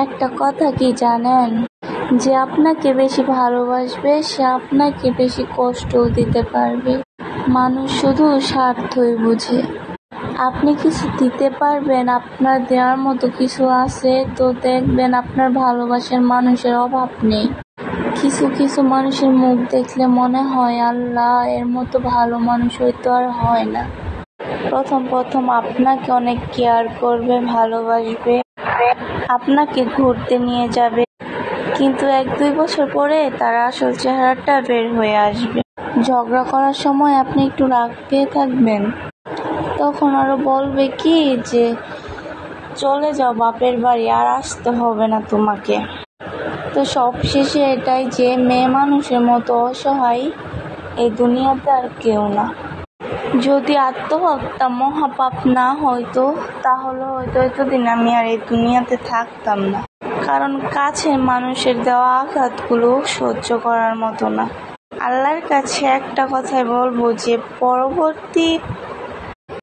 একটা কথা কি জানেন, যে আপনাকে বেশি ভালোবাসবে সে আপনাকে বেশি কষ্টও দিতে পারবে। মানুষ শুধু স্বার্থই বুঝে। আপনি কিছু দিতে পারবেন, আপনার দেওয়ার মতো কিছু আছে, তো দেখবেন আপনার ভালোবাসার মানুষের অভাব নেই। কিছু কিছু মানুষের মুখ দেখলে মনে হয় আল্লাহ, এর মতো ভালো মানুষ হয়তো আর হয় না। প্রথম প্রথম আপনাকে অনেক কেয়ার করবে, ভালোবাসবে, আপনাকে ঘুরতে নিয়ে যাবে, কিন্তু 1-2 বছর পরে তার আসল চেহারাটা বের হয়ে আসবে। ঝগড়া করার সময় আপনি একটু রাগ পেয়ে থাকবেন, তখন আরো বলবে কি যে চলে যাও বাপের বাড়ি, আর আসতে হবে না তোমাকে। তো সবশেষে এটাই যে মেয়ে মানুষের মতো অসহায় এই দুনিয়াতে আর কেউ না। যদি আত্মহত্যা মহাপাপ না হয়তো, তাহলে হয়তো এতদিন আমি আর এই দুনিয়াতে থাকতাম না। কারণ কাছের মানুষের দেওয়া আঘাতগুলো সহ্য করার মতো না। আল্লাহর কাছে একটা কথাই বলবো যে পরবর্তী